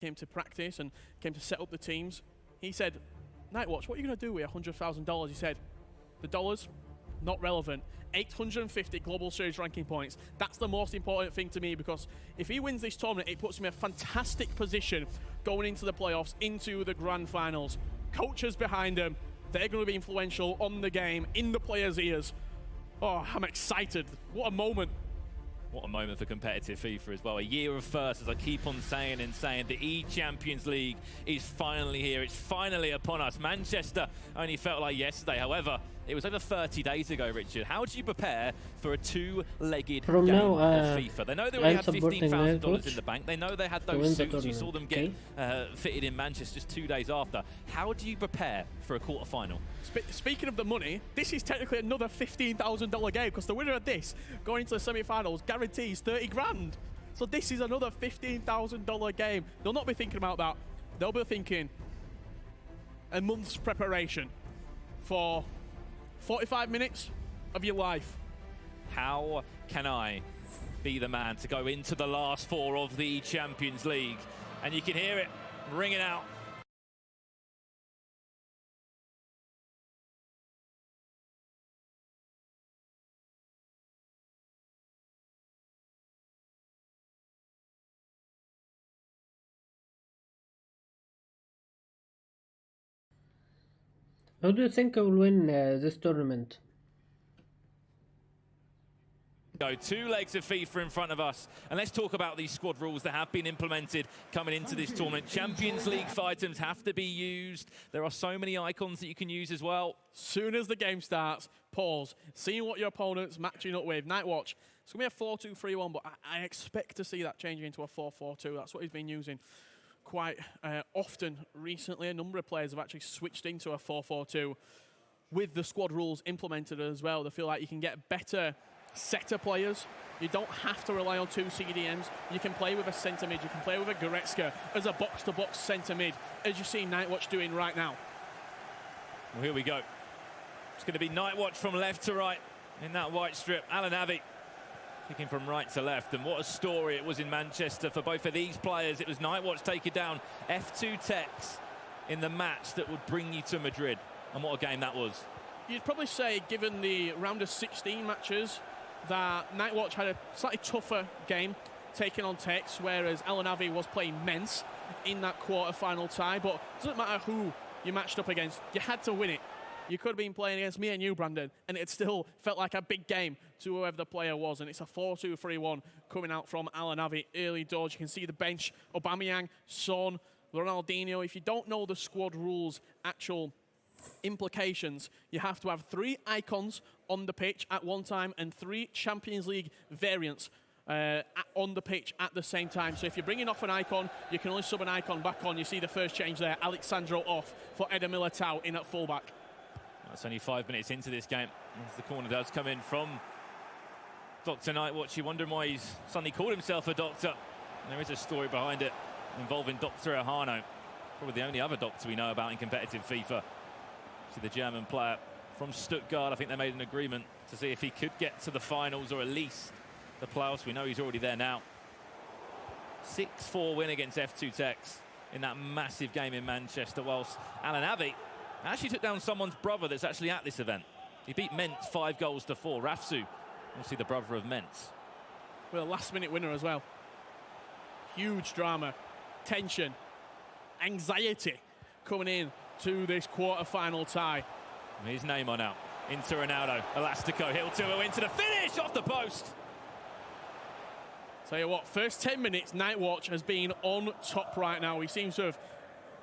came to practice and came to set up the teams, he said, "Nightwatch, what are you going to do with $100,000? He said, "The dollars, not relevant. 850 global series ranking points. That's the most important thing to me, because if he wins this tournament, it puts him in a fantastic position going into the playoffs, into the grand finals. Coaches behind him, they're going to be influential on the game, in the players' ears. Oh, I'm excited. What a moment." What a moment for competitive FIFA as well. A year of firsts, as I keep on saying and saying. The eChampions League is finally here. It's finally upon us. Manchester only felt like yesterday. However, it was over 30 days ago, Richard. How do you prepare for a two-legged game now, of FIFA? They know they already had $15,000 in the bank. They know they had those suits. You saw them get fitted in Manchester just 2 days after. How do you prepare for a quarterfinal? Speaking of the money, this is technically another $15,000 game, because the winner of this going into the semi-finals guarantees 30 grand. So this is another $15,000 game. They'll not be thinking about that. They'll be thinking a month's preparation for 45 minutes of your life. How can I be the man to go into the last four of the Champions League? And you can hear it ringing out. How do you think I will win this tournament? Two legs of FIFA in front of us, and let's talk about these squad rules that have been implemented coming into this tournament. Champions League items have to be used. There are so many icons that you can use as well. Soon as the game starts, pause, seeing what your opponent's matching up with. Nightwatch, it's going to be a 4-2-3-1, but I expect to see that changing into a 4-4-2. That's what he's been using quite often recently. A number of players have actually switched into a 4-4-2 with the squad rules implemented as well. They feel like you can get better setter players. You don't have to rely on two CDMs. You can play with a centre mid. You can play with a Goretzka as a box-to-box centre mid, as you see Nightwatch doing right now. Well, here we go. It's going to be Nightwatch from left to right in that white strip. AlanAvi kicking from right to left, and what a story it was in Manchester for both of these players. It was Nightwatch taking down F2 Techs in the match that would bring you to Madrid, and what a game that was. You'd probably say, given the round of 16 matches, that Nightwatch had a slightly tougher game taking on Tex, whereas AlanAvi was playing Mens in that quarter-final tie. But it doesn't matter who you matched up against, you had to win it. You could have been playing against me and you, Brandon, and it still felt like a big game to whoever the player was. And it's a 4-2-3-1 coming out from AlanAvi early doors. You can see the bench: Aubameyang, Son, Ronaldinho. If you don't know the squad rules actual implications, you have to have 3 icons on the pitch at one time and 3 Champions League variants on the pitch at the same time. So if you're bringing off an icon, you can only sub an icon back on. You see the first change there, Alexandro off for Eder Militao in at fullback. That's only 5 minutes into this game, as the corner does come in from Dr. Nightwatch. You wonder why he's suddenly called himself a doctor. And there is a story behind it involving Dr. Ahano, probably the only other doctor we know about in competitive FIFA. See the German player from Stuttgart. I think they made an agreement to see if he could get to the finals or at least the playoffs. We know he's already there now. 6-4 win against F2 Techs in that massive game in Manchester, whilst AlanAvi actually took down someone's brother that's actually at this event. He beat Mentz 5-4. Rafsu, obviously the brother of Mentz. With a last-minute winner as well. Huge drama, tension, anxiety coming in to this quarter-final tie. His name on out into Ronaldo. Elastico, he'll 2-0 into the finish off the post. Tell you what, first 10 minutes, Nightwatch has been on top right now. He seems to have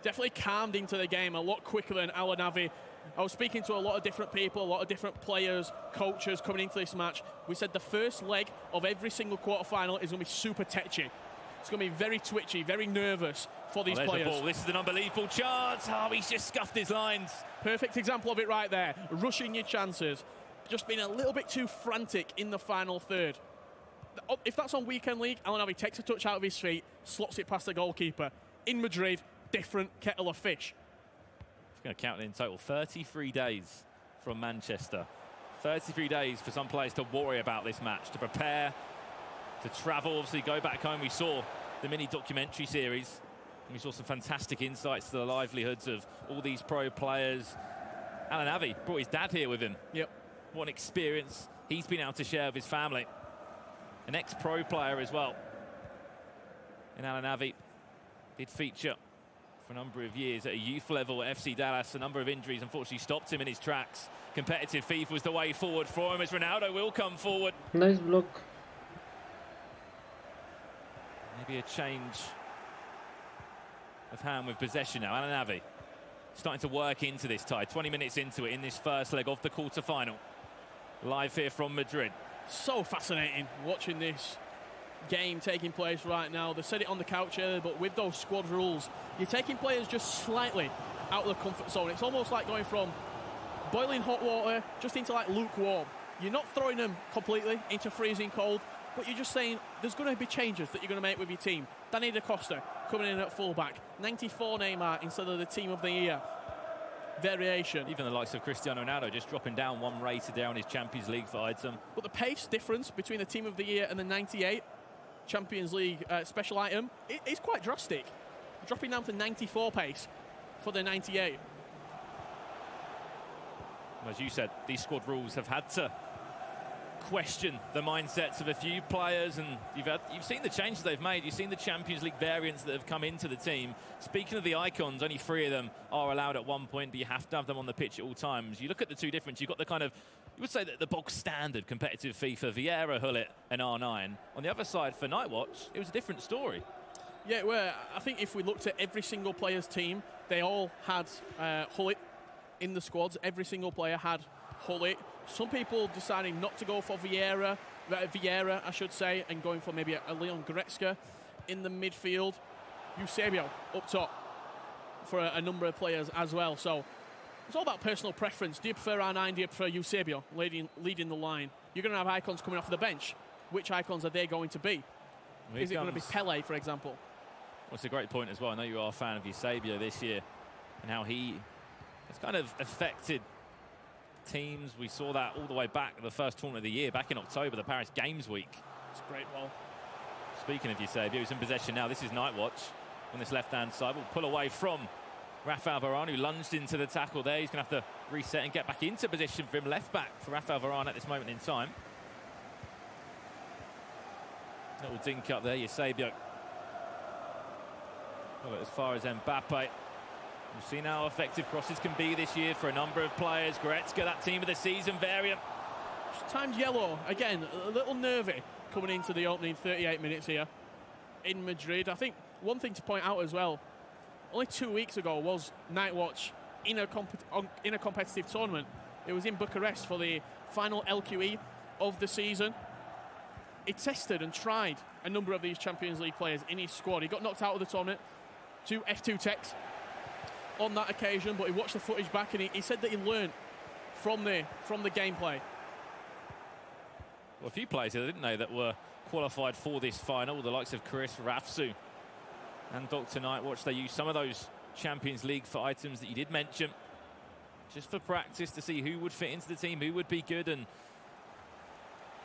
definitely calmed into the game a lot quicker than AlanAvi. I was speaking to a lot of different people, a lot of different players, coaches coming into this match. We said the first leg of every single quarter-final is going to be super tetchy. It's going to be very twitchy, very nervous for these players. The ball. This is an unbelievable chance. Oh, he's just scuffed his lines. Perfect example of it right there. Rushing your chances. Just being a little bit too frantic in the final third. If that's on Weekend League, AlanAvi takes a touch out of his feet, slots it past the goalkeeper. In Madrid, different kettle of fish. It's going to count in total 33 days from Manchester. 33 days for some players to worry about this match, to prepare, to travel, obviously go back home. We saw the mini documentary series We saw some fantastic insights to the livelihoods of all these pro players. AlanAvi brought his dad here with him. Yep. What an experience he's been able to share with his family. An ex-pro player as well. And AlanAvi did feature for a number of years at a youth level at FC Dallas. A number of injuries unfortunately stopped him in his tracks. Competitive FIFA was the way forward for him as Ronaldo will come forward. Nice block. Maybe a change of hand with possession now. AlanAvi starting to work into this tie. 20 minutes into it in this first leg of the quarter-final. Live here from Madrid. So fascinating watching this game taking place right now. They said it on the couch earlier, but with those squad rules, you're taking players just slightly out of the comfort zone. It's almost like going from boiling hot water just into like lukewarm. You're not throwing them completely into freezing cold, but you're just saying there's going to be changes that you're going to make with your team. Danny Da Costa coming in at fullback. 94 Neymar instead of the team of the year variation. Even the likes of Cristiano Ronaldo just dropping down one rated there on his Champions League for item. But the pace difference between the team of the year and the 98 Champions League special item is quite drastic. Dropping down to 94 pace for the 98. As you said, these squad rules have had to question the mindsets of a few players, and you've seen the changes they've made. You've seen the Champions League variants that have come into the team. Speaking of the icons, only 3 of them are allowed at one point, but you have to have them on the pitch at all times. You look at the two different, you've got the kind of, you would say that the bog standard competitive FIFA, Vieira, Hullet and R9. On the other side for Nightwatch, it was a different story. Yeah, well, I think if we looked at every single player's team, they all had Hullet in the squads. Every single player had Hullet. Some people deciding not to go for Vieira, I should say, and going for maybe a Leon Goretzka in the midfield. Eusebio up top for a number of players as well. So it's all about personal preference. Do you prefer R9? Do you prefer Eusebio leading the line? You're going to have icons coming off the bench. Which icons are they going to be? Is it going to be Pele, for example? Well, it's a great point as well. I know you are a fan of Eusebio this year and how he has kind of affected teams. We saw that all the way back the first tournament of the year, back in October, the Paris Games Week. It's a great ball. Speaking of Eusebio, he's in possession now. This is Nightwatch on this left-hand side. We'll pull away from Rafael Varane, who lunged into the tackle there. He's going to have to reset and get back into position for him. Left back for Rafael Varane at this moment in time. Little dink up there, Eusebio. Well, as far as Mbappe, we've seen how effective crosses can be this year for a number of players. Goretzka, that team of the season variant. Timed yellow, again, a little nervy coming into the opening 38 minutes here in Madrid. I think one thing to point out as well, only 2 weeks ago was Nightwatch in a competitive tournament. It was in Bucharest for the final LQE of the season. He tested and tried a number of these Champions League players in his squad. He got knocked out of the tournament to F2 techs on that occasion, but he watched the footage back and he said that he learned from the gameplay. Well, a few players here, didn't they, that were qualified for this final, the likes of Chris Rafsu and Dr. Nightwatch. They used some of those Champions League for items that you did mention, just for practice to see who would fit into the team, who would be good. And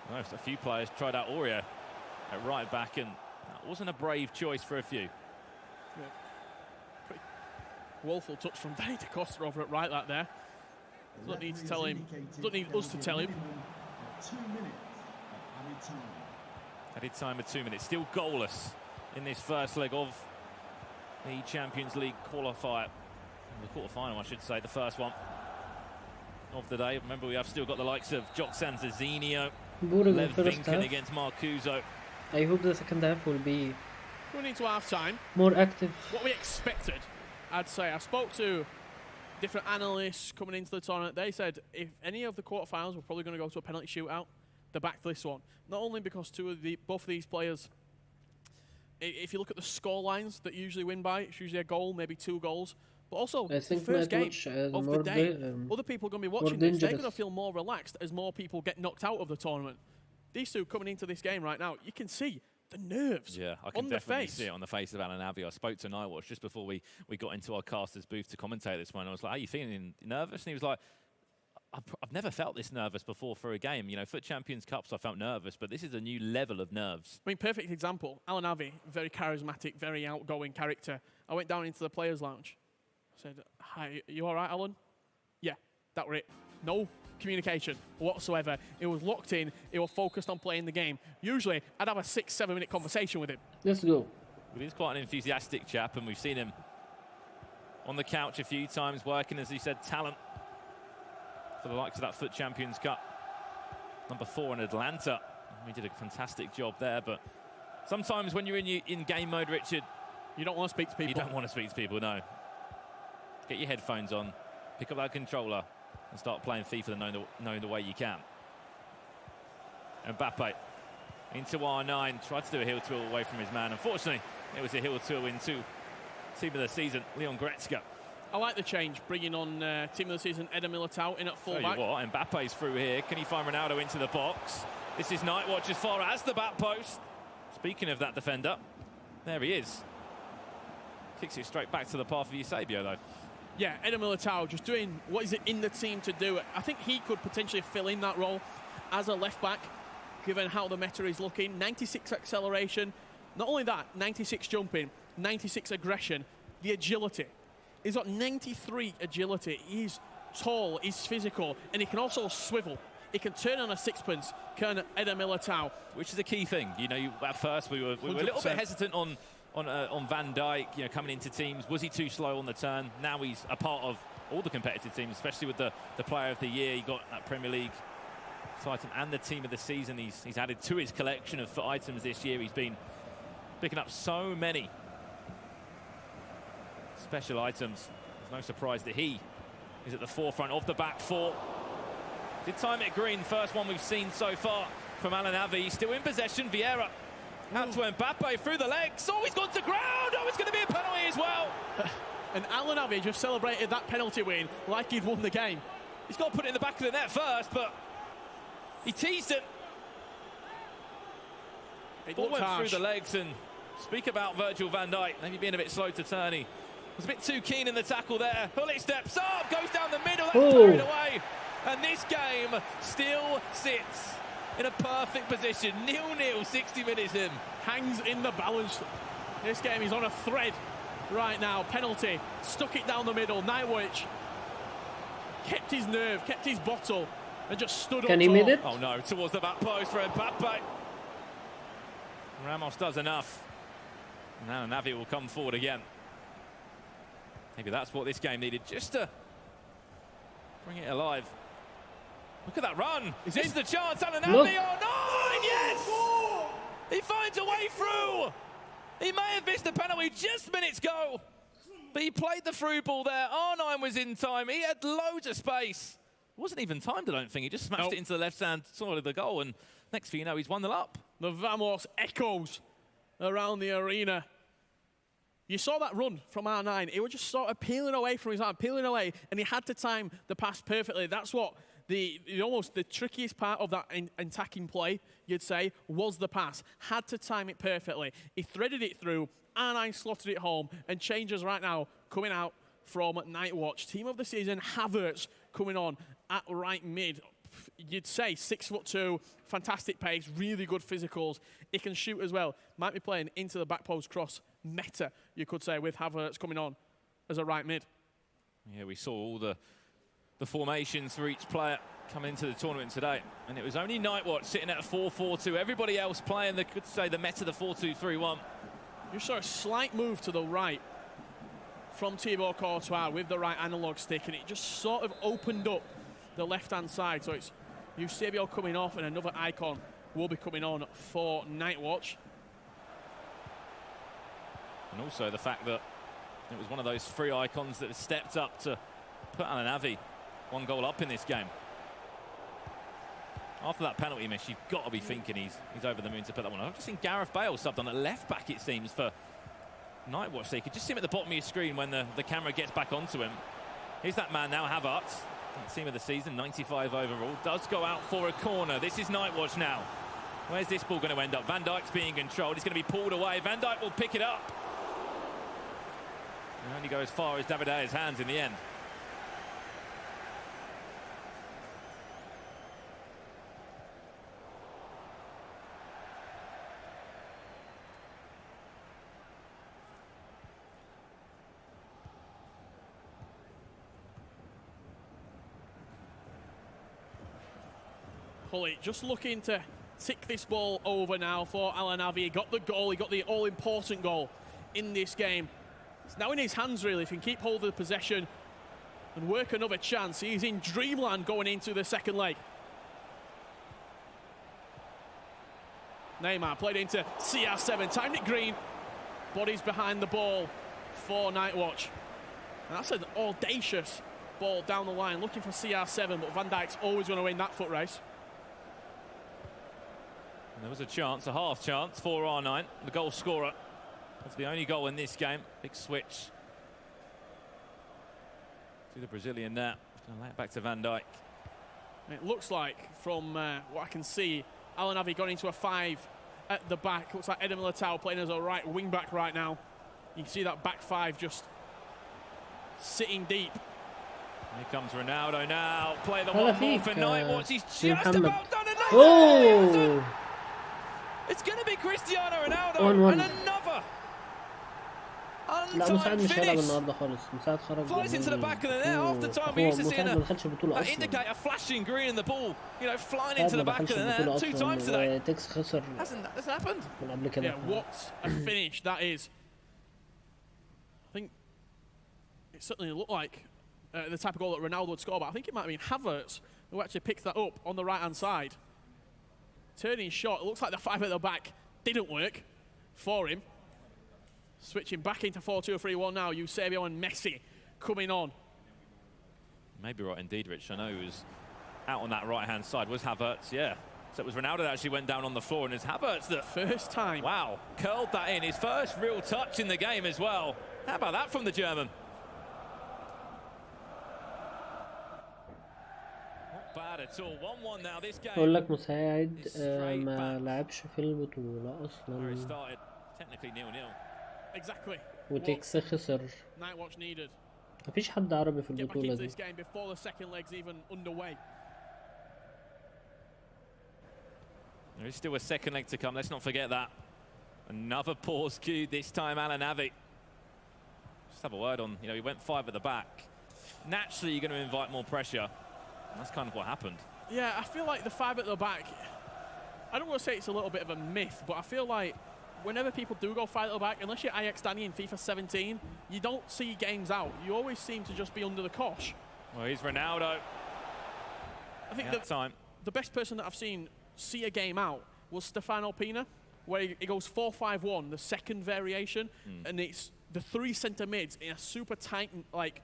a few players tried out Aurier at right back, and that wasn't a brave choice for a few. Yeah. Pretty woeful touch from Danny Da Costa over at right back there. Don't need to tell him. Don't need us to tell him. 2 minutes added time. Added time of 2 minutes. Still goalless in this first leg of the Champions League qualifier. The quarter-final, I should say, the first one of the day. Remember, we have still got the likes of Joksan Zizinho, Lev Vinken against Marcuso. I hope the second half will be Going into half-time, more active. what we expected, I'd say. I spoke to different analysts coming into the tournament. They said if any of the quarterfinals were probably going to go to a penalty shootout, they're back to this one. Not only because both of these players, if you look at the score lines that usually win by, it's usually a goal, maybe 2 goals. But also, I think the first game of the day, other people are going to be watching this. They're going to feel more relaxed as more people get knocked out of the tournament. These two coming into this game right now, you can see the nerves. Yeah, I can definitely see it on the face of AlanAvi. I spoke to Nightwatch just before we got into our caster's booth to commentate this one. I was like, "Are you feeling nervous?" And he was like, I've never felt this nervous before for a game. You know, Foot Champions Cups, I felt nervous, but this is a new level of nerves. I mean, perfect example. AlanAvi, very charismatic, very outgoing character. I went down into the players' lounge. I said, "Hi, you all right, Alan?" "Yeah, that were it. No communication whatsoever. It was locked in. It was focused on playing the game. Usually, I'd have a 6-7 minute conversation with him. Let's go. But he's quite an enthusiastic chap, and we've seen him on the couch a few times, working, as he said, talent for the likes of that Foot Champions Cup. Number 4 in Atlanta. We did a fantastic job there, but sometimes when you're in game mode, Richard, you don't want to speak to people. You don't want to speak to people, no. Get your headphones on, pick up that controller, and start playing FIFA knowing the way you can. Mbappe into R9, tried to do a heel twirl away from his man. Unfortunately, it was a heel twirl into team of the season, Leon Goretzka. I like the change, bringing on team of the season, Eder Militao in at fullback. Tell you what, Mbappe's through here. Can he find Ronaldo into the box? This is Nightwatch as far as the back post. Speaking of that defender, there he is. Kicks it straight back to the path of Eusebio, though. Yeah, Eder Militao just doing what is it in the team to do. I think he could potentially fill in that role as a left-back, given how the meta is looking. 96 acceleration. Not only that, 96 jumping, 96 aggression, the agility. He's got 93 agility. He's tall, he's physical, and he can also swivel. He can turn on a sixpence, can Eder Militao. Which is a key thing. You know, at first we were a little bit hesitant on Van Dijk, you know, coming into teams. Was he too slow on the turn? Now he's a part of all the competitive teams, especially with the Player of the Year. He got that Premier League item and the Team of the Season. He's added to his collection of items this year. He's been picking up so many special items. There's no surprise that he is at the forefront of the back four. Did time it green, first one we've seen so far from AlanAvi. Still in possession, Vieira. Out to Mbappe through the legs. Oh, he's gone to ground. Oh, it's going to be a penalty as well. And AlanAvi just celebrated that penalty win like he'd won the game. He's got to put it in the back of the net first, but he teased it. Ball went through the legs, and speak about Virgil van Dijk, maybe being a bit slow to turn. He was a bit too keen in the tackle there. Gullit steps up, goes down the middle, that's carried away. And this game still sits in a perfect position. 0-0, 60 minutes in. Hangs in the balance. This game is on a thread right now. Penalty, stuck it down the middle. Nightwatch kept his nerve, kept his bottle, and just stood up. Can he mid it? Oh no, towards the back post for Mbappe. Ramos does enough. Now Navi will come forward again. Maybe that's what this game needed, just to bring it alive. Look at that run. Is this the chance? AlanAvi or not? Yes! He finds a way through. He may have missed the penalty just minutes ago, but he played the through ball there. R9 was in time. He had loads of space. It wasn't even timed, I don't think. He just smashed it into the left-hand side of the goal, and next thing you know, he's 1-0 up. The Vamos echoes around the arena. You saw that run from R9. It was just sort of peeling away from his arm, peeling away, and he had to time the pass perfectly. That's what almost the trickiest part of that attacking play, you'd say, was the pass. Had to time it perfectly. He threaded it through, R9 slotted it home, and changes right now coming out from Nightwatch. Team of the season, Havertz coming on at right mid. You'd say 6'2", fantastic pace, really good physicals. He can shoot as well. Might be playing into the back post cross meta, you could say, with Havertz coming on as a right mid. Yeah, we saw all the formations for each player coming into the tournament today, and it was only Nightwatch sitting at a 4-4-2. Everybody else playing the, could say, the meta, the 4-2-3-1. You saw a slight move to the right from Thibaut Courtois with the right analog stick, and it just sort of opened up the left-hand side. So it's Eusebio coming off, and another icon will be coming on for Nightwatch. And also the fact that it was one of those three icons that stepped up to put AlanAvi 1 goal up in this game. After that penalty miss, you've got to be thinking he's over the moon to put that one on. I've just seen Gareth Bale subbed on at left back, it seems, for Nightwatch. So you could just see him at the bottom of your screen when the camera gets back onto him. Here's that man now, Havertz. Team of the season, 95 overall. Does go out for a corner. This is Nightwatch now. Where's this ball going to end up? Van Dijk's being controlled. It's going to be pulled away. Van Dijk will pick it up. And only go as far as David Aya's hands in the end. Pullet just looking to tick this ball over now for AlanAvi. He got the goal, he got the all-important goal in this game. It's now in his hands, really. If he can keep hold of the possession and work another chance, he's in dreamland going into the second leg. Neymar played into CR7, timed it green, bodies behind the ball for Nightwatch. And that's an audacious ball down the line, looking for CR7, but Van Dijk's always going to win that foot race. And there was a chance, a half chance for R9, the goal scorer. That's the only goal in this game. Big switch to the Brazilian there. Going to lay it back to Van Dijk. It looks like, from what I can see, AlanAvi got into a 5 at the back. Looks like Eder Militao playing as a right wing back right now. You can see that back 5 just sitting deep. Here comes Ronaldo now. Play the one ball for Nightwatch. He's just about done it. Oh! It's going to be Cristiano Ronaldo 1-1. and another لا مساعد untime مش هيلعب finish. النهارده خالص. مساعد خرج. Flies into the back of the net. Half the time we used to see مساعد ما دخلش البطولة that أصلا. indicator flashing green and the ball, you know, flying مساعد into ما the back of دخلش the البطولة net 2 times today. أصلا. تكس خسر Hasn't happened? من قبل كده. Yeah, what a finish that is. I think it certainly looked like the type of goal that Ronaldo would score, but I think it might have been Havertz who actually picked that up on the right-hand side. Turning shot, it looks like the 5 at the back didn't work for him. Switching back into 4-2-3-1 now, Eusebio and Messi coming on. Maybe right indeed, Rich. I know he was out on that right-hand side. Was Havertz, yeah. So it was Ronaldo that actually went down on the floor, and it's Havertz that... First time. Wow, curled that in. His first real touch in the game as well. How about that from the German? Not bad at all. 1-1 now this game. أقول لك مساعد ما لعبش في البطولة Where it أصلا. started technically 0-0. Exactly. وتكس خسر. Nightwatch needed. مفيش حد عربي في Get back البطولة into دي. this game before the second leg's even underway. There is still a second leg to come. Let's not forget that. Another pause cue, this time AlanAvi. Just have a word on, you know, he went 5 at the back. Naturally, you're going to invite more pressure. And that's kind of what happened. Yeah, I feel like the 5 at the back, I don't want to say it's a little bit of a myth, but I feel like whenever people do go 5 at the back, unless you're Ajax Danny in FIFA 17, you don't see games out. You always seem to just be under the cosh. Well, here's Ronaldo. I think the best person that I've seen see a game out was Stefano Pina, where he goes 4-5-1, the second variation, and it's the 3 centre mids in a super tight like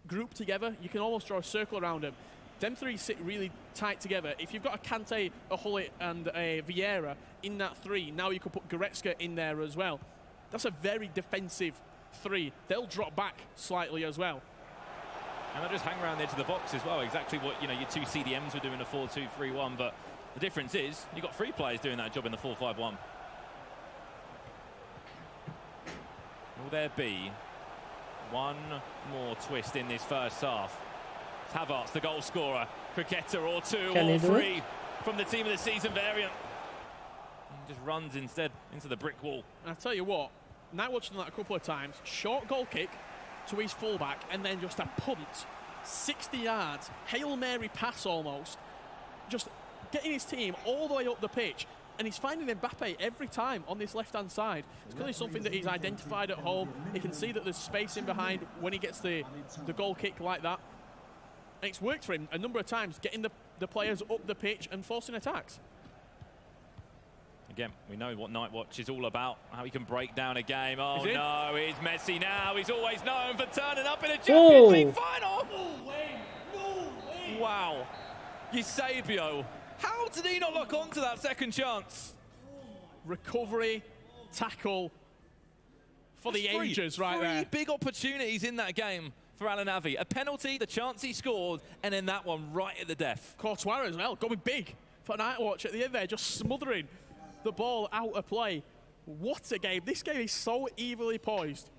group together. You can almost draw a circle around them. Them 3 sit really tight together. If you've got a Kante, a Hullet, and a Vieira in that 3, now you could put Goretzka in there as well. That's a very defensive 3. They'll drop back slightly as well. And they'll just hang around the edge of the box as well. Exactly what, you know, your 2 CDMs were doing a 4-2-3-1, but the difference is you've got 3 players doing that job in the 4-5-1. Will there be one more twist in this first half? Havertz, the goal scorer, cricketer or 2 or 3 from the team of the season variant. And just runs instead into the brick wall. And I tell you what, Nightwatch done that a couple of times. Short goal kick to his fullback, and then just a punt, 60 yards, Hail Mary pass almost, just getting his team all the way up the pitch. And he's finding Mbappe every time on this left-hand side. It's clearly something that he's identified at home. He can see that there's space in behind when he gets the goal kick like that. And it's worked for him a number of times, getting the players up the pitch and forcing attacks. Again, we know what Nightwatch is all about, how he can break down a game. Oh no, it's Messi now. He's always known for turning up in a Champions League final. No way, no way. Wow. Eusebio, how did he not lock onto that second chance? Recovery, tackle for the ages right there. 3 big opportunities in that game for AlanAvi. A penalty, the chance he scored, and then that one right at the death. Courtois as well, going big for Nightwatch at the end there, just smothering the ball out of play. What a game. This game is so evenly poised.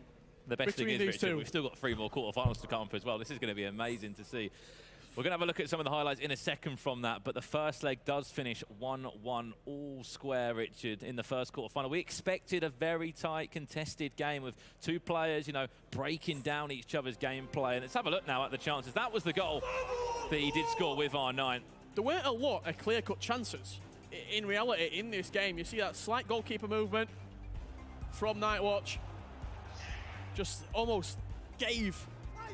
The best thing is, Richard, we've still got 3 more quarterfinals to come up as well. This is going to be amazing to see. We're going to have a look at some of the highlights in a second from that, but the first leg does finish 1-1 all square, Richard, in the first quarterfinal. We expected a very tight, contested game with 2 players, you know, breaking down each other's gameplay. And let's have a look now at the chances. That was the goal that he did score with R9. there weren't a lot of clear-cut chances. In reality, in this game, you see that slight goalkeeper movement from DrNightWatch. Just almost gave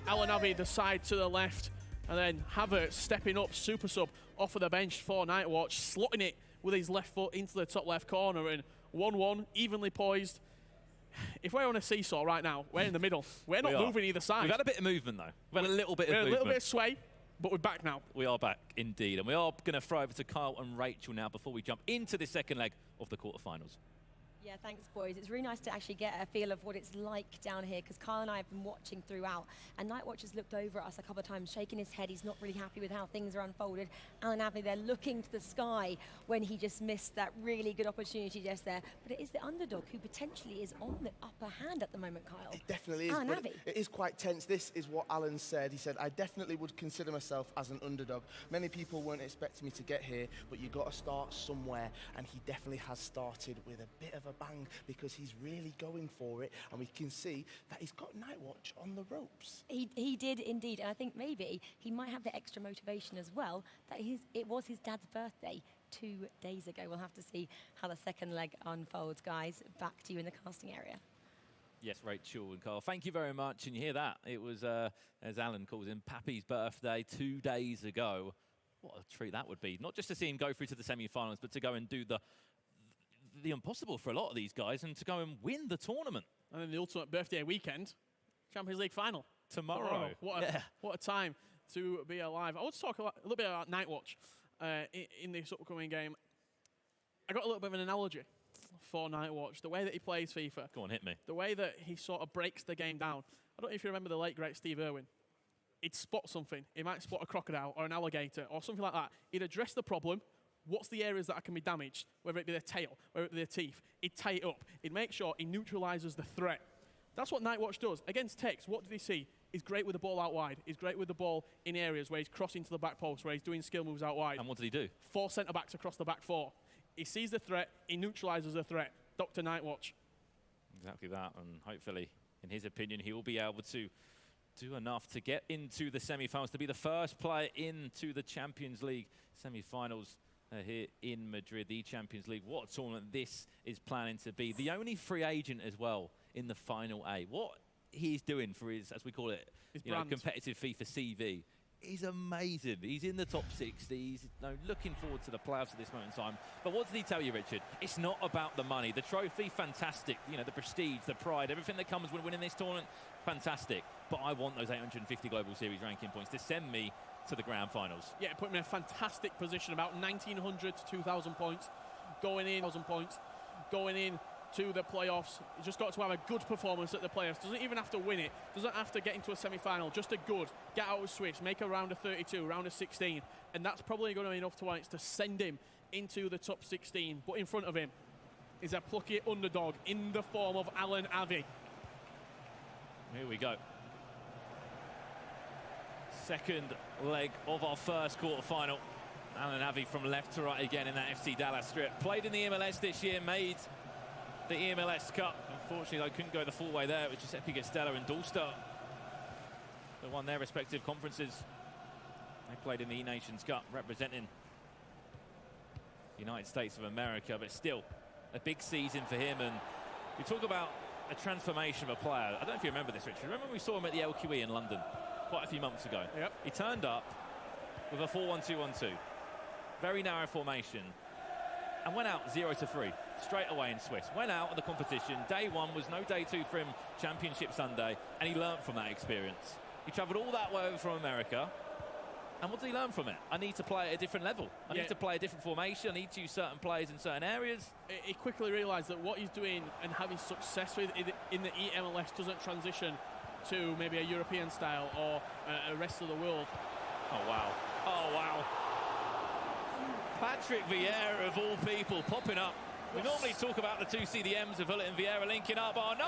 AlanAvi the side to the left, and then Havertz stepping up, super sub off of the bench for DrNightWatch, slotting it with his left foot into the top left corner, and 1-1, evenly poised. If we're on a seesaw right now, we're in the middle. We're not moving either side. We've had a bit of movement, though. We've had a little bit of movement. A little bit of sway, but we're back now. We are back, indeed. And we are going to throw over to Kyle and Rachel now before we jump into the second leg of the quarterfinals. Yeah, thanks, boys. It's really nice to actually get a feel of what it's like down here, because Kyle and I have been watching throughout, and DrNightWatch has looked over at us a couple of times, shaking his head. He's not really happy with how things are unfolded. AlanAvi, they're looking to the sky when he just missed that really good opportunity just there. But it is the underdog who potentially is on the upper hand at the moment, Kyle. It definitely is. But it is quite tense. This is what Alan said. He said, I definitely would consider myself as an underdog. Many people weren't expecting me to get here, but you've got to start somewhere. And he definitely has started with a bit of a bang, because he's really going for it, and we can see that he's got DrNightWatch on the ropes. He did indeed, and I think maybe he might have the extra motivation as well, that it was his dad's birthday 2 days ago. We'll have to see how the second leg unfolds, guys. Back to you in the casting area. Yes, Rachel and Carl, thank you very much. And you hear that? It was, as Alan calls him, Pappy's birthday 2 days ago. What a treat that would be. Not just to see him go through to the semi-finals, but to go and do the impossible for a lot of these guys, and to go and win the tournament. And then the ultimate birthday weekend, Champions League final. Tomorrow. What a time to be alive. I want to talk a little bit about DrNightWatch in this upcoming game. I got a little bit of an analogy for DrNightWatch, the way that he plays FIFA. Go on, hit me. The way that he sort of breaks the game down. I don't know if you remember the late, great Steve Irwin. He'd spot something. He might spot a crocodile or an alligator or something like that. He'd address the problem. What's the areas that can be damaged, whether it be the tail, whether it be the teeth. He'd tie it up. He'd make sure he neutralises the threat. That's what DrNightWatch does. Against Tex, what did he see? He's great with the ball out wide. He's great with the ball in areas where he's crossing to the back post, where he's doing skill moves out wide. And what did he do? 4 centre-backs across the back 4. He sees the threat. He neutralises the threat. Dr. DrNightWatch. Exactly that. And hopefully, in his opinion, he will be able to do enough to get into the semi-finals, to be the first player into the Champions League semi-finals. Here in Madrid, the eChampions League. What a tournament this is planning to be. The only free agent as well in the final A. What he's doing for his, as we call it, competitive FIFA CV is amazing. He's in the top 60. He's looking forward to the playoffs at this moment in time. But what did he tell you, Richard? It's not about the money. The trophy, fantastic. You know, the prestige, the pride, everything that comes with winning this tournament, fantastic. But I want those 850 Global Series ranking points to send me to the grand finals. Yeah, put him in a fantastic position, about 1,900 to 2,000 points, going in, 1,000 points, going in to the playoffs. He's just got to have a good performance at the playoffs. Doesn't even have to win it, doesn't have to get into a semi-final, just a good, get out of switch, make a round of 32, round of 16, and that's probably going to be enough to send him into the top 16. But in front of him is a plucky underdog in the form of AlanAvi. Here we go. Second leg of our first quarter-final. AlanAvi from left to right again in that FC Dallas strip. Played in the MLS this year, made the MLS Cup. Unfortunately, they couldn't go the full way there. It was Giuseppe Gastella and Dalstar that won their respective conferences. They played in the E-Nations Cup, representing the United States of America, but still a big season for him. And we talk about a transformation of a player. I don't know if you remember this, Richard. Remember when we saw him at the LQE in London quite a few months ago? Yep. He turned up with a 4-1-2-1-2. Very narrow formation. And went out 0-3 straight away in Swiss. Went out of the competition. Day one was no day two for him, Championship Sunday, and he learnt from that experience. He travelled all that way over from America. And what did he learn from it? I need to play at a different level. I need to play a different formation. I need to use certain players in certain areas. He quickly realised that what he's doing and having success with in the EMLS doesn't transition to maybe a European style or a rest of the world. Oh, wow. Oh, wow. Patrick Vieira, of all people, popping up. We normally talk about the two CDMs of Hullet and Vieira linking up. Oh, no!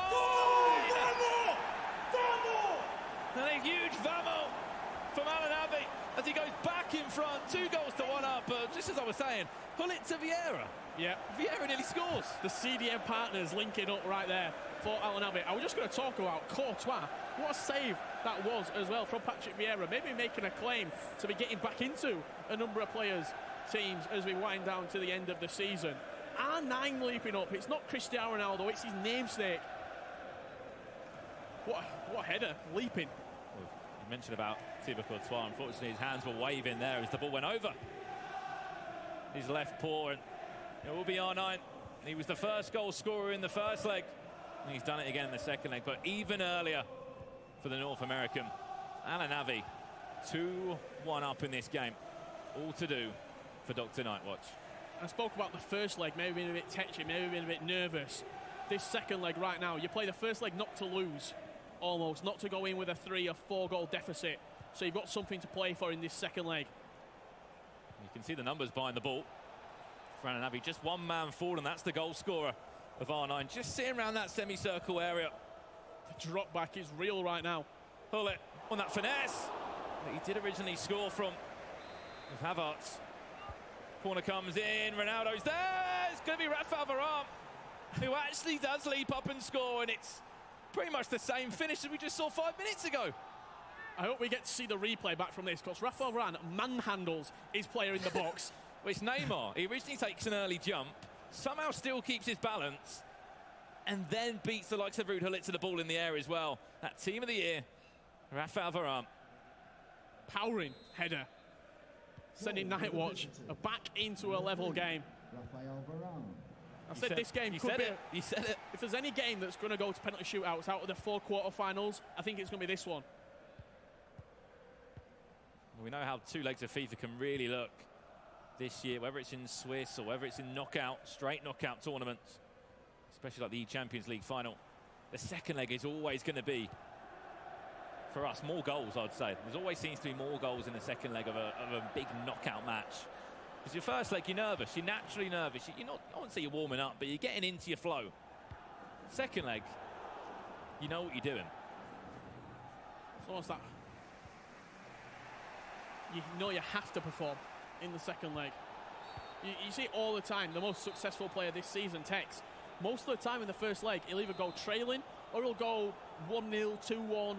Vamo! And a huge Vamo from AlanAvi as he goes back in front. 2 goals to 1 up. But just as I was saying, Hullet to Vieira. Yeah. Vieira nearly scores. The CDM partners linking up right there for AlanAvi. I was just going to talk about Courtois. What a save that was as well from Patrick Vieira. Maybe making a claim to be getting back into a number of players' teams as we wind down to the end of the season. R9 leaping up. It's not Cristiano Ronaldo, it's his namesake. What a header, leaping. Well, you mentioned about Thibaut Courtois. Unfortunately, his hands were waving there as the ball went over his left paw, and it will be R9. He was the first goal scorer in the first leg, and he's done it again in the second leg, but even earlier for the North American. AlanAvi 2-1 up in this game. All to do for DrNightWatch. I spoke about the first leg, maybe being a bit tetchy, maybe being a bit nervous. This second leg right now, you play the first leg not to lose, almost, not to go in with a 3 or 4 goal deficit. So you've got something to play for in this second leg. You can see the numbers behind the ball for AlanAvi. Just one man forward, and that's the goal scorer of R9. Just sitting around that semicircle area. The drop back is real right now. Hullet on that finesse that he did originally score from with Havertz. Corner comes in, Ronaldo's there. It's going to be Rafael Varane, who actually does leap up and score, and it's pretty much the same finish that we just saw 5 minutes ago. I hope we get to see the replay back from this, because Rafael Varane manhandles his player in the box. Well, it's Neymar. He originally takes an early jump, somehow still keeps his balance, and then beats the likes of Ruud Gullit to the ball in the air as well. That team of the year, Rafael Varane. Powering header, sending Nightwatch back into a level game. Rafael Varane. I said this game could be. You said it. If there's any game that's going to go to penalty shootouts out of the 4 quarterfinals, I think it's going to be this one. We know how 2 legs of FIFA can really look this year, whether it's in Swiss or whether it's in straight knockout tournaments, especially like the eChampions League final. The second leg is always going to be, for us, more goals, I'd say. There always seems to be more goals in the second leg of a big knockout match. Because your first leg, you're nervous. You're naturally nervous. You're not, I wouldn't say you're warming up, but you're getting into your flow. Second leg, you know what you're doing. It's almost that. You know you have to perform in the second leg. You see it all the time. The most successful player this season, Tex, most of the time in the first leg, he'll either go trailing or he'll go 1-0, 2-1,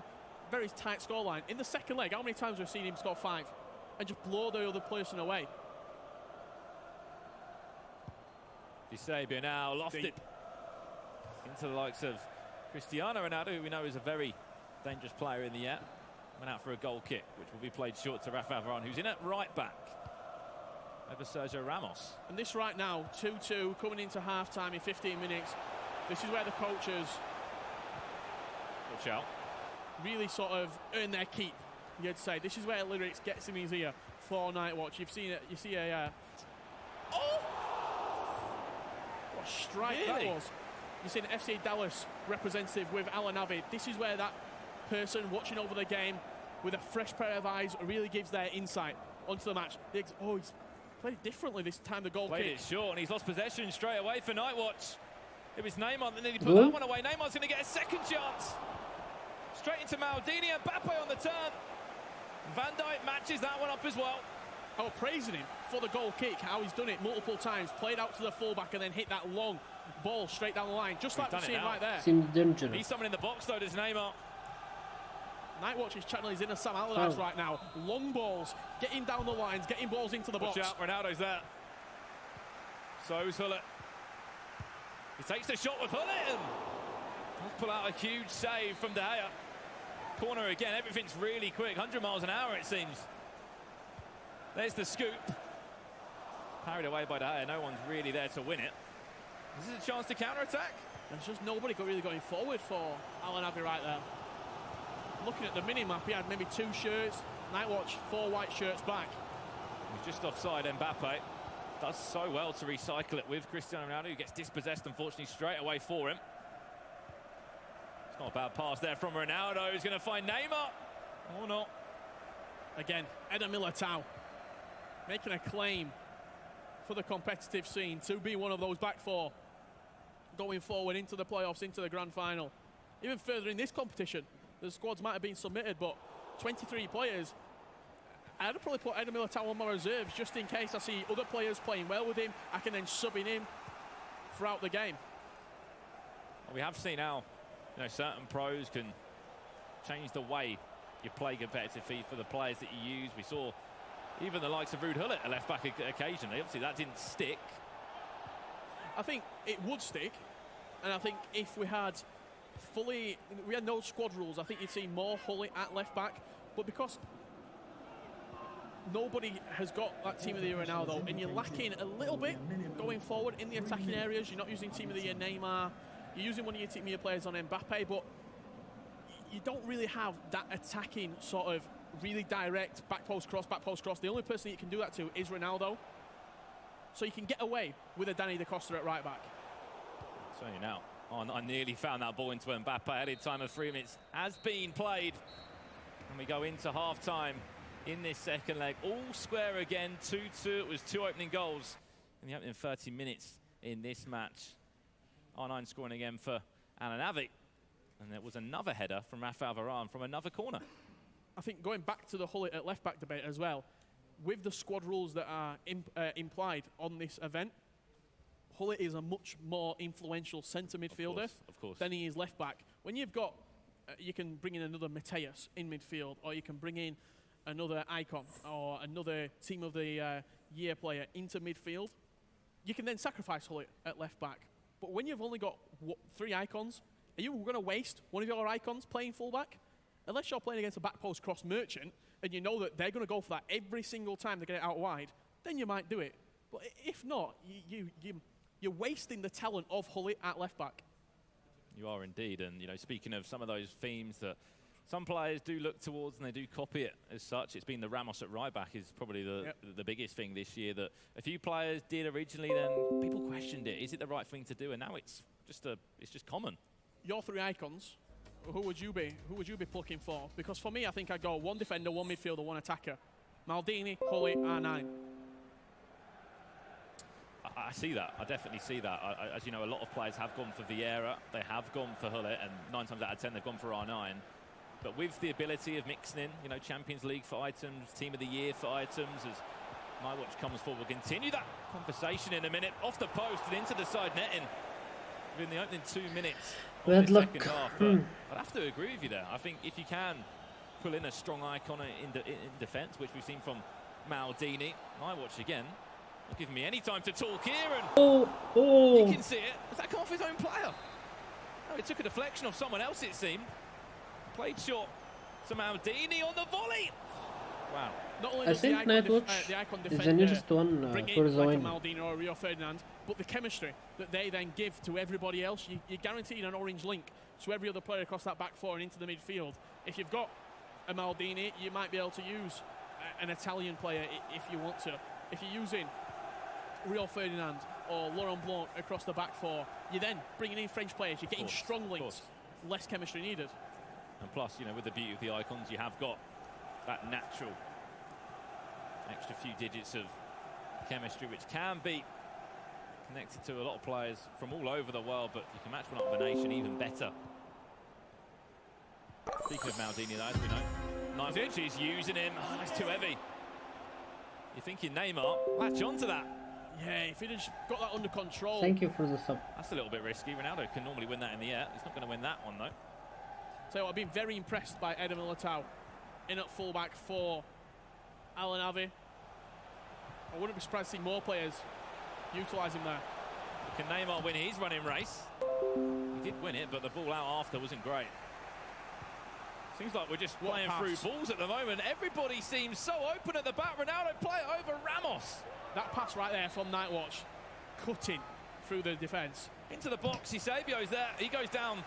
very tight scoreline. In the second leg, how many times have we seen him score 5 and just blow the other person away? Eusebio now lofted into the likes of Cristiano Ronaldo, who we know is a very dangerous player in the air. Went out for a goal kick, which will be played short to Rafael Varane, who's in at right back over Sergio Ramos. And this right now, 2-2, coming into half-time in 15 minutes. This is where the coaches watch out, really sort of earn their keep, you'd say. This is where Lyrics gets in his ear for Nightwatch. You've seen it, you see a oh! What a strike that was. You've seen an FC Dallas representative with AlanAvi. This is where that person watching over the game with a fresh pair of eyes really gives their insight onto the match. Oh, he's played it differently this time, the goal played kick. it short, and he's lost possession straight away for Nightwatch. It was Neymar that nearly put that one away. Neymar's going to get a second chance. Straight into Maldini, and Mbappe on the turn. Van Dijk matches that one up as well. I was praising him for the goal kick, how he's done it multiple times, played out to the fullback and then hit that long ball straight down the line, just like we're seeing right there. Seems dangerous. He's someone in the box though, does Neymar. Nightwatch's channel is in a Sam Allardyce right now. Long balls, getting down the lines, getting balls into the box. Watch out, Ronaldo's there. So is Gullit. He takes the shot with Gullit and pull out a huge save from De Gea. Corner again, everything's really quick, 100 miles an hour it seems. There's the scoop. Parried away by De Gea, no one's really there to win it. This is a chance to counter-attack. There's just nobody really going forward for AlanAvi right there. Looking at the mini-map, he had maybe 2 shirts. Nightwatch, 4 white shirts back. He's just offside. Mbappe does so well to recycle it with Cristiano Ronaldo, who gets dispossessed, unfortunately, straight away for him. It's not a bad pass there from Ronaldo, who's going to find Neymar. Or not. Again, Eder Militao making a claim for the competitive scene to be one of those back 4 going forward into the playoffs, into the grand final. Even further in this competition, the squads might have been submitted, but 23 players. I'd probably put Eder Militao on my reserves just in case I see other players playing well with him. I can then sub in him throughout the game. Well, we have seen how You know, certain pros can change the way you play competitive FIFA, the players that you use. We saw even the likes of Ruud Gullit, a left back occasionally. Obviously, that didn't stick. I think it would stick, and I think if we had no squad rules, I think you'd see more Gullit at left back. But because nobody has got that Team of the Year Ronaldo, and you're lacking a little bit going forward in the attacking areas, you're not using Team of the Year Neymar, you're using one of your Team of the Year players on Mbappe, but you don't really have that attacking sort of really direct back post cross. The only person you can do that to is Ronaldo. So you can get away with a Danny Da Costa at right back. So now, I nearly found that ball into Mbappe. Added time of 3 minutes has been played. And we go into half-time in this second leg. All square again, 2-2. It was 2 opening goals in the opening 30 minutes in this match. R9 scoring again for AlanAvi. And there was another header from Rafael Varane from another corner. I think going back to the Gullit at left back debate as well, with the squad rules that are implied on this event, Gullit is a much more influential centre midfielder than he is left back. When you've got, you can bring in another Mateus in midfield, or you can bring in another icon or another Team of the Year player into midfield. You can then sacrifice Gullit at left back. But when you've only got 3 icons, are you going to waste one of your icons playing fullback? Unless you're playing against a back post cross merchant and you know that they're going to go for that every single time they get it out wide, then you might do it. But if not, you're wasting the talent of Gullit at left back. You are indeed. And, you know, speaking of some of those themes that some players do look towards and they do copy it as such, it's been the Ramos at right back is probably the biggest thing this year that a few players did originally, then people questioned it. Is it the right thing to do? And now it's just common. Your 3 icons, who would you be plucking for? Because for me, I think I'd go 1 defender, 1 midfielder, 1 attacker. Maldini, Gullit, R9. I see that. I definitely see that. As you know, a lot of players have gone for Vieira. They have gone for Gullit, and 9 times out of 10 they've gone for R9. But with the ability of mixing in, you know, Champions League for items, Team of the Year for items, as NightWatch comes forward, we'll continue that conversation in a minute. Off the post and into the side netting within the opening 2 minutes. Bad luck. Second half, but I'd have to agree with you there. I think if you can pull in a strong icon in defence, which we've seen from Maldini, NightWatch again, not giving me any time to talk here, and you can see it. Has that come off his own player? No, it took a deflection of someone else, it seemed. Played short to Maldini on the volley. Wow. Not only I does think NightWatch is the nearest one for his like own. Maldini or Rio Ferdinand, but the chemistry that they then give to everybody else, you're guaranteed an orange link to every other player across that back 4 and into the midfield. If you've got a Maldini, you might be able to use an Italian player if you want to. If you're using Rio Ferdinand or Laurent Blanc across the back 4, you're then bringing in French players, you're getting strong links, less chemistry needed. And plus, you know, with the beauty of the icons, you have got that natural extra few digits of chemistry, which can be connected to a lot of players from all over the world, but you can match one up with a nation even better. Speaking of Maldini, though, as we know, NightWatch is using him. Oh, that's too heavy. You're thinking Neymar, latch onto that. Yeah, if he'd just got that under control. Thank you for the sub. That's a little bit risky. Ronaldo can normally win that in the air. He's not going to win that one, though. So I've been very impressed by Eder Militao in at fullback for AlanAvi. I wouldn't be surprised to see more players utilise him there. Can Neymar win his running race? He did win it, but the ball out after wasn't great. Seems like we're just playing through balls at the moment. Everybody seems so open at the back. Ronaldo play it over Ramos. That pass right there from NightWatch, cutting through the defence. Into the box, Eusebio's there. He goes down.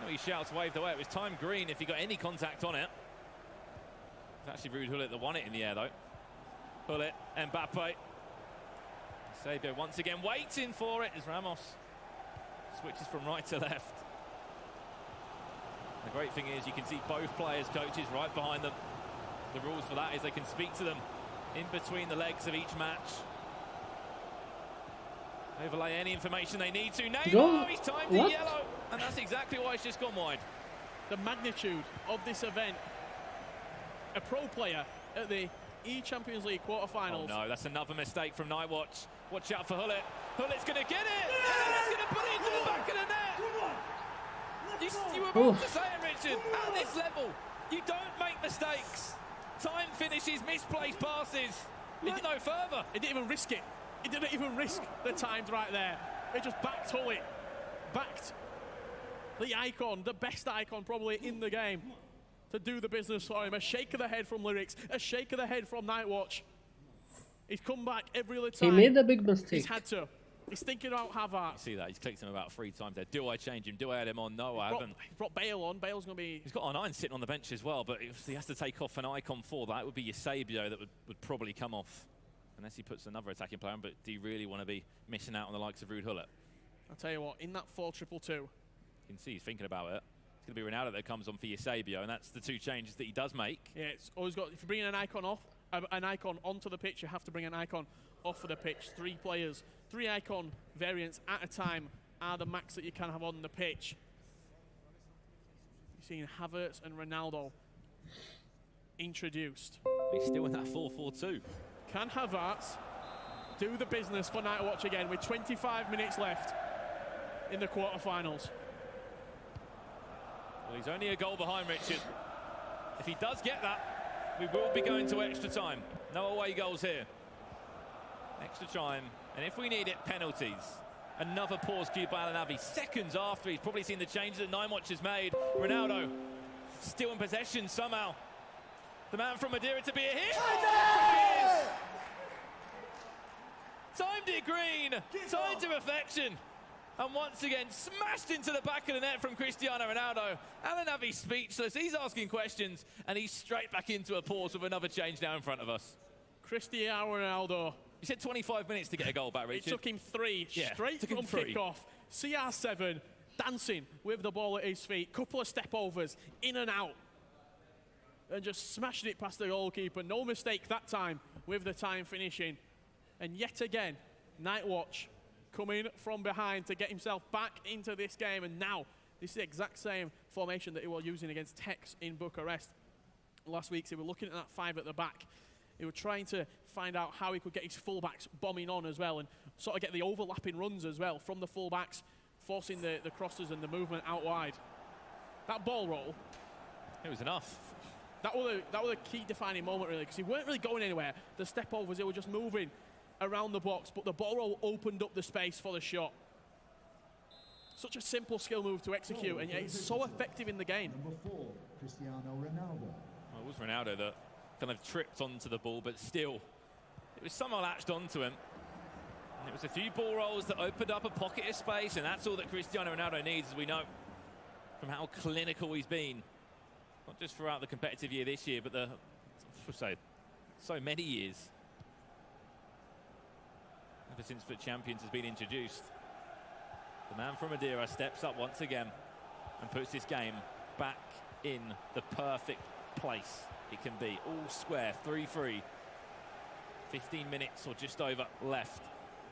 He shouts, waved away. It was time green if he got any contact on it. It's actually Ruud Gullit that won it in the air, though. Gullit, Mbappe. Eusebio once again waiting for it as Ramos switches from right to left. The great thing is you can see both players' coaches right behind them. The rules for that is they can speak to them in between the legs of each match. Overlay any information they need to. Neymar, he's timed the yellow, and that's exactly why it's just gone wide. The magnitude of this event. A pro player at the eChampions League quarterfinals. Oh no, that's another mistake from NightWatch. Watch out for Gullit. Gullit's going to get it! Yeah! And that's going to put it into the back of the net! You were about to say it, Richard. At this level, you don't make mistakes. Time finishes, misplaced passes. Look no further. He didn't even risk it. He didn't even risk the times right there. He just backed Hully. Backed the icon, the best icon probably in the game, to do the business for him. A shake of the head from Lyrics, a shake of the head from Nightwatch. He's come back every other time. He made a big mistake. He's had to. He's thinking about Havertz. You see that? He's clicked him about 3 times there. Do I change him? Do I add him on? No, I haven't. He's brought Bale on. Bale's going to be... He's got R9 sitting on the bench as well, but if he has to take off an icon for that, it would be Eusebio that would probably come off. Unless he puts another attacking player on, but do you really want to be missing out on the likes of Ruud Gullit? I'll tell you what, in that 4-2-2... You can see he's thinking about it. It's going to be Ronaldo that comes on for Eusebio, and that's the 2 changes that he does make. Yeah, it's always got... If you're bringing an icon off, an icon onto the pitch, you have to bring an icon off of the pitch. 3 players, 3 icon variants at a time are the max that you can have on the pitch. You're seeing Havertz and Ronaldo introduced. He's still in that 4-4-2. Can Havertz do the business for Nightwatch again with 25 minutes left in the quarterfinals? Well, he's only a goal behind, Richard. If he does get that, we will be going to extra time. No away goals here. Extra time, and if we need it, penalties. Another pause cue by AlanAvi. Seconds after he's probably seen the changes that Nightwatch has made. Ronaldo still in possession somehow. The man from Madeira to be a hit. Oh, timed it green, timed to perfection. And once again, smashed into the back of the net from Cristiano Ronaldo. AlanAvi speechless, he's asking questions, and he's straight back into a pause with another change now in front of us. Cristiano Ronaldo. You said 25 minutes to get a goal back, Richard. It took him 3, straight from kickoff. CR7, dancing with the ball at his feet. Couple of step overs, in and out. And just smashed it past the goalkeeper. No mistake that time with the time finishing. And yet again, Nightwatch coming from behind to get himself back into this game. And now, this is the exact same formation that he was using against Tex in Bucharest. Last week, he was looking at that 5 at the back. He was trying to find out how he could get his fullbacks bombing on as well and sort of get the overlapping runs as well from the fullbacks, forcing the crosses and the movement out wide. That ball roll. It was enough. That was a key defining moment, really, because he weren't really going anywhere. The step overs, they were just moving around the box, but the ball roll opened up the space for the shot. Such a simple skill move to execute, and yet it's so effective in the game. Number 4, Cristiano Ronaldo. Well, it was Ronaldo that kind of tripped onto the ball, but still, it was somehow latched onto him. And it was a few ball rolls that opened up a pocket of space, and that's all that Cristiano Ronaldo needs, as we know, from how clinical he's been. Not just throughout the competitive year this year, but so many years. Ever since the Champions has been introduced. The man from Madeira steps up once again and puts this game back in the perfect place it can be. All square, 3-3. 15 minutes or just over left.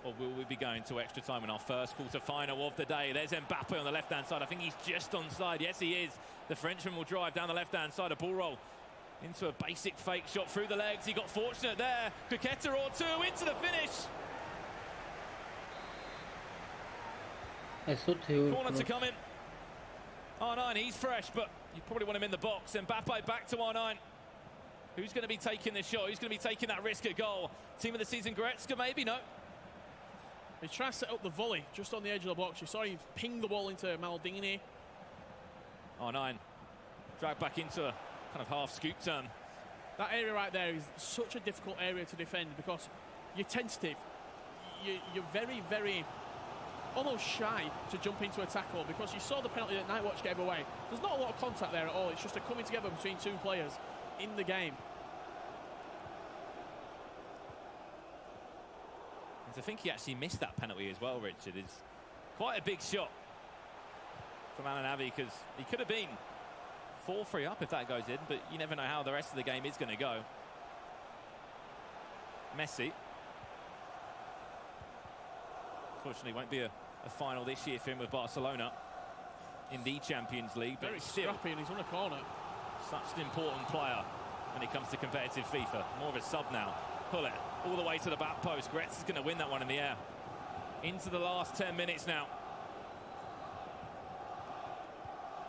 Or will we be going to extra time in our first quarter-final of the day? There's Mbappe on the left-hand side. I think he's just onside. Yes, he is. The Frenchman will drive down the left-hand side. A ball roll into a basic fake shot through the legs. He got fortunate there. Cricketta or 2 into the finish. I thought he would. Corner to come in. R9, he's fresh, but you probably want him in the box. Mbappe back to R9. Who's going to be taking the shot? Who's going to be taking that risk at goal? Team of the season, Goretzka, maybe? No. He's trying to set up the volley just on the edge of the box. You saw him ping the ball into Maldini. R9 dragged back into a kind of half scoop turn. That area right there is such a difficult area to defend because you're tentative. You're very, very almost shy to jump into a tackle because you saw the penalty that Nightwatch gave away. There's not a lot of contact there at all. It's just a coming together between 2 players in the game. And to think he actually missed that penalty as well, Richard, is quite a big shot from AlanAvi because he could have been 4-3 up if that goes in, but you never know how the rest of the game is going to go. Messi. Unfortunately, won't be a final this year for him with Barcelona in the Champions League. Very still scrappy, and he's on a corner. Such an important player when it comes to competitive FIFA. More of a sub now. Pull it all the way to the back post. Gretz is going to win that one in the air. Into the last 10 minutes now.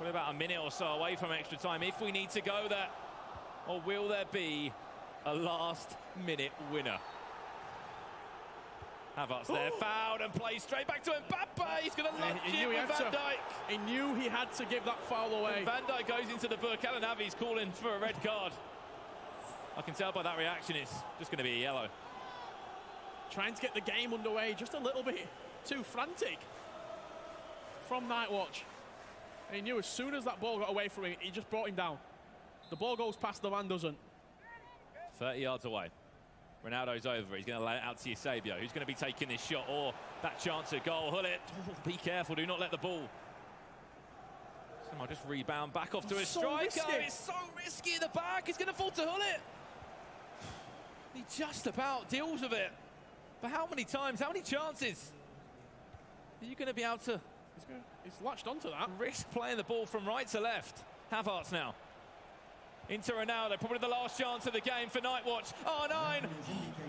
Probably about a minute or so away from extra time if we need to go there. Or will there be a last-minute winner? Havertz there, fouled and plays straight back to Mbappe. He's going to lunge it with Van Dijk. He knew he had to give that foul away. And Van Dijk goes into the book. AlanAvi's calling for a red card. I can tell by that reaction it's just going to be a yellow. Trying to get the game underway just a little bit too frantic from Nightwatch. And he knew as soon as that ball got away from him, he just brought him down. The ball goes past, the man doesn't. 30 yards away. Ronaldo's over. He's going to lay it out to Eusebio, who's going to be taking this shot or that chance at goal. Hullet, be careful, do not let the ball. Somehow just rebound back off to a striker. It's so risky at the back. It's going to fall to Hullet. He just about deals with it. But how many times, how many chances are you going to be able to... He's latched onto that. Risk playing the ball from right to left. Havertz now. Into Ronaldo, probably the last chance of the game for Nightwatch. R9,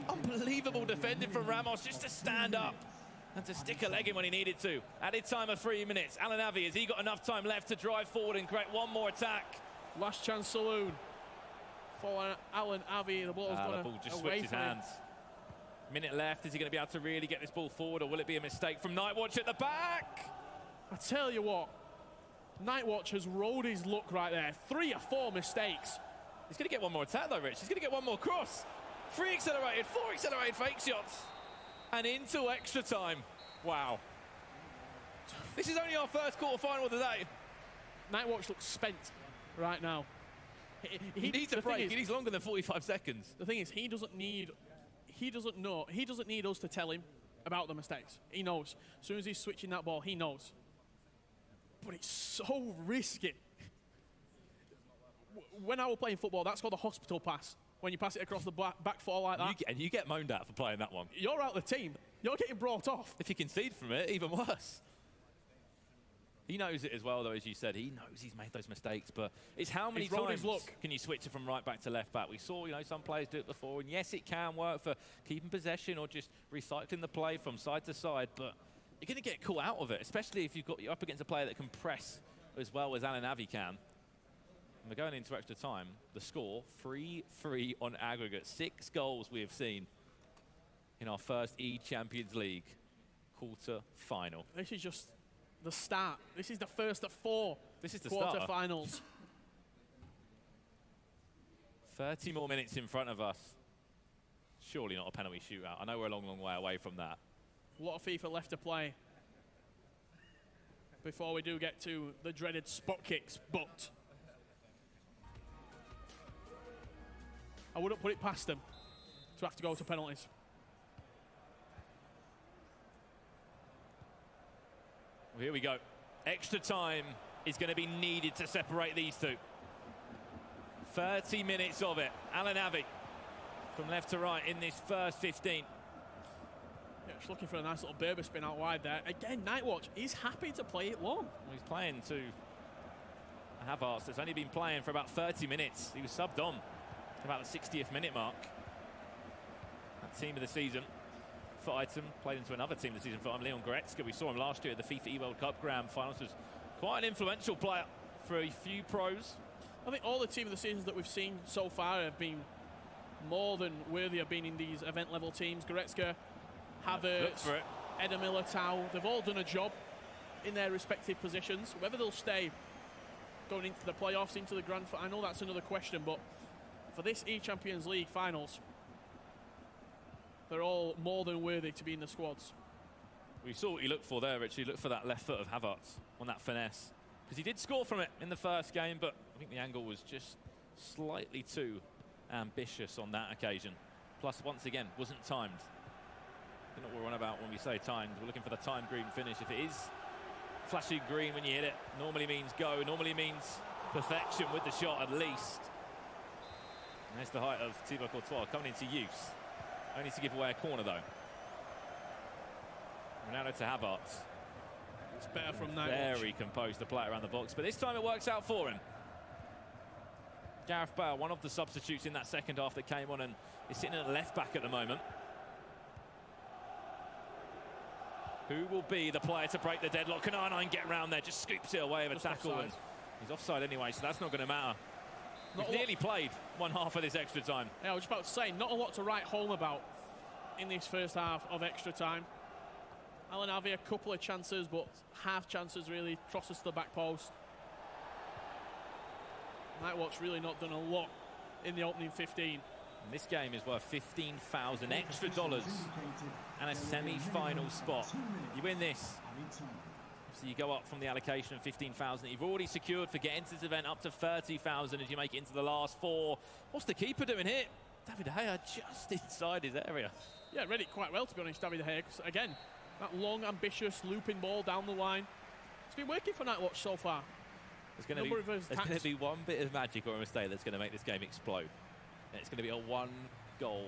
unbelievable defending from Ramos just to stand up and to stick a leg in when he needed to. Added time of 3 minutes. AlanAvi, has he got enough time left to drive forward and create one more attack? Last chance saloon for AlanAvi. The ball's the ball just switched his hands. Minute left. Is he going to be able to really get this ball forward, or will it be a mistake from Nightwatch at the back? I tell you what, Nightwatch has rolled his luck right there. 3 or 4 mistakes. He's going to get one more attack though, Rich. He's going to get one more cross. 3 accelerated, 4 accelerated fake shots. And into extra time. Wow. This is only our first quarter-final of the day. Nightwatch looks spent right now. He needs a break. He needs longer than 45 seconds. The thing is, he doesn't need us to tell him about the mistakes. He knows. As soon as he's switching that ball, he knows. But it's so risky. When I was playing football, that's called a hospital pass. When you pass it across the back foot like that. And you get moaned at for playing that one. You're out of the team. You're getting brought off. If you concede from it, even worse. He knows it as well, though, as you said. He knows he's made those mistakes, but it's how many times can you switch it from right back to left back? We saw, some players do it before, and yes, it can work for keeping possession or just recycling the play from side to side, but you're going to get caught out of it, especially if you're up against a player that can press as well as AlanAvi can. And we're going into extra time. The score, 3-3 on aggregate. 6 goals we have seen in our first eChampions League quarter-final. This is just the start. This is the first of 4 quarter-finals. 30 more minutes in front of us. Surely not a penalty shootout. I know we're a long, long way away from that. A lot of FIFA left to play before we do get to the dreaded spot kicks, but I wouldn't put it past them to have to go to penalties. Well, here we go. Extra time is going to be needed to separate these two. 30 minutes of it. AlanAvi from left to right in this first 15. Yeah, just looking for a nice little Berber spin out wide there. Again, Nightwatch is happy to play it long. Well, he's playing to Havertz that's only been playing for about 30 minutes. He was subbed on at about the 60th minute mark. That team of the season for Item played into another team this season for Leon Goretzka. We saw him last year at the FIFA E-World Cup Grand Finals. Was quite an influential player for a few pros. I think all the team of the seasons that we've seen so far have been more than worthy of being in these event level teams. Goretzka, Havertz, Eder Militao, they've all done a job in their respective positions. Whether they'll stay going into the playoffs, into the grand final, that's another question. But for this eChampions League finals, they're all more than worthy to be in the squads. We saw what he looked for there, Rich. He looked for that left foot of Havertz on that finesse. Because he did score from it in the first game, but I think the angle was just slightly too ambitious on that occasion. Plus, once again, wasn't timed. I don't know what we're on about when we say timed. We're looking for the timed green finish. If it is flashing green when you hit it, normally means go, normally means perfection with the shot at least. And there's the height of Thibaut Courtois coming into use. Only to give away a corner, though. Ronaldo to Havertz. It's better from Nightwatch. Very composed to play around the box, but this time it works out for him. Gareth Bale, one of the substitutes in that second half that came on and is sitting at left back at the moment. Who will be the player to break the deadlock? Can R9 get round there? Just scoops it away with a tackle. And He's offside anyway, so that's not going to matter. He's nearly played one half of this extra time. Yeah, I was about to say, not a lot to write home about in this first half of extra time. AlanAvi, a couple of chances, but half chances really. Crosses to the back post. NightWatch really not done a lot in the opening 15. And this game is worth $15,000 extra and a semi-final spot. You win this, so you go up from the allocation of 15,000 that you've already secured for getting to this event up to 30,000 as you make it into the last four. What's the keeper doing here? David De Gea just inside his area. Yeah, read it quite well, to be honest, David De Gea. 'Cause again, that long, ambitious, looping ball down the line. It's been working for NightWatch so far. There's going to be one bit of magic or a mistake that's going to make this game explode. And it's going to be a one goal.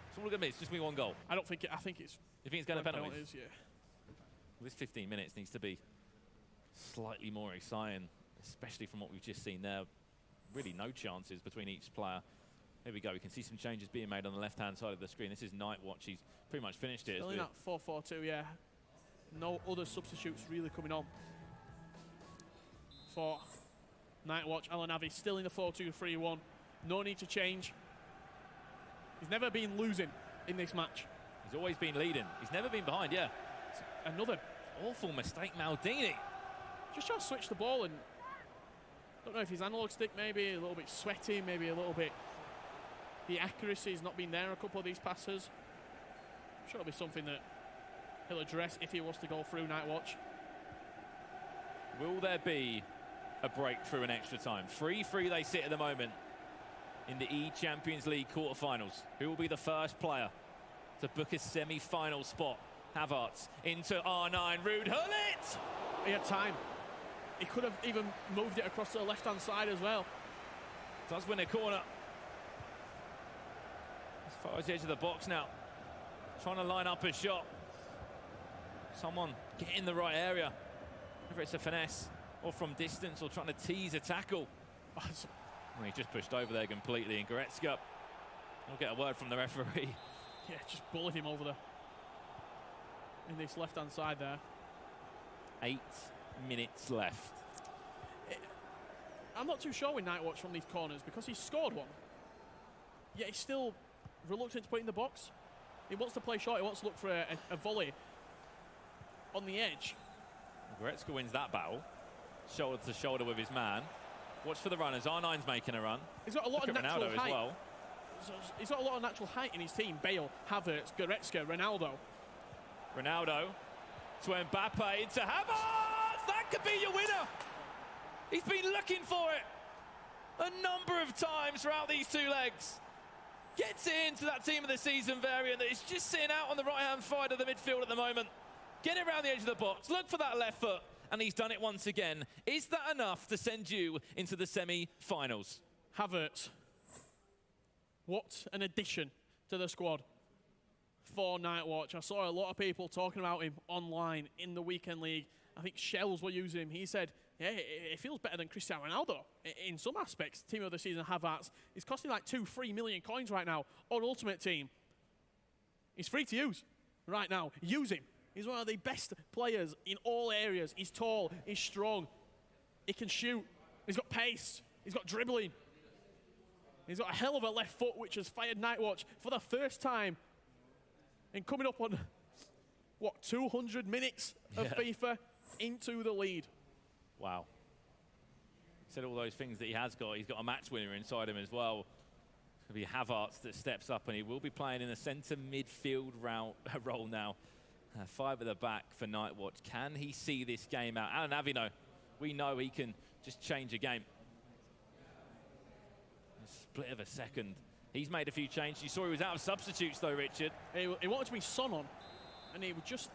It's all going to be. It's just going to be one goal. I don't think it. I think it's. You think it's going to penalties? Penalties, yeah. Well, this 15 minutes needs to be slightly more exciting, especially from what we've just seen there. Really no chances between each player. Here we go. We can see some changes being made on the left-hand side of the screen. This is NightWatch. He's pretty much finished it. Still in that 4-4-2, yeah. No other substitutes really coming on for NightWatch. AlanAvi still in the 4-2-3-1. No need to change. He's never been losing in this match. He's always been leading. He's never been behind, yeah. Another awful mistake, Maldini. Just trying to switch the ball, and don't know if his analog stick maybe a little bit sweaty, maybe a little bit. The accuracy's not been there a couple of these passes. I'm sure it'll be something that he'll address if he was to go through NightWatch. Will there be a breakthrough in extra time? 3-3 they sit at the moment in the eChampions League quarterfinals. Who will be the first player to book a semi-final spot? Havertz into R9, Ruud Gullit! He had time. He could have even moved it across to the left-hand side as well. Does win a corner. As far as the edge of the box now. Trying to line up a shot. Someone get in the right area. Whether it's a finesse or from distance or trying to tease a tackle. Well, he just pushed over there completely, and Goretzka will get a word from the referee. Yeah, just bullied him over in this left-hand side there. 8 minutes left. I'm not too sure with NightWatch from these corners because he's scored one. Yet he's still reluctant to put it in the box. He wants to play short. He wants to look for a volley on the edge. Goretzka wins that battle. Shoulder to shoulder with his man. Watch for the runners. R9's making a run. He's got a lot of natural Ronaldo height. As well. He's got a lot of natural height in his team. Bale, Havertz, Goretzka, Ronaldo. Ronaldo to Mbappe, into Havertz! That could be your winner! He's been looking for it a number of times throughout these two legs. Gets it into that team of the season variant that is just sitting out on the right-hand side of the midfield at the moment. Get it around the edge of the box, look for that left foot, and he's done it once again. Is that enough to send you into the semi-finals? Havertz. What an addition to the squad for NightWatch. I saw a lot of people talking about him online in the weekend league. I think Shells were using him. He said, yeah, it feels better than Cristiano Ronaldo in some aspects. Team of the season, Havertz. He's costing like 2-3 million coins right now on Ultimate Team. He's free to use right now. Use him. He's one of the best players in all areas. He's tall, he's strong, he can shoot, he's got pace, he's got dribbling. He's got a hell of a left foot, which has fired NightWatch for the first time. And coming up on, what, 200 minutes of FIFA into the lead. Wow. Said all those things that he has got. He's got a match winner inside him as well. It's going to be Havertz that steps up, and he will be playing in the centre midfield role now. 5 at the back for NightWatch. Can he see this game out? AlanAvi, no. We know he can just change a game. A split of a second. He's made a few changes. You saw he was out of substitutes though, Richard. He wanted to be Son on, and he would just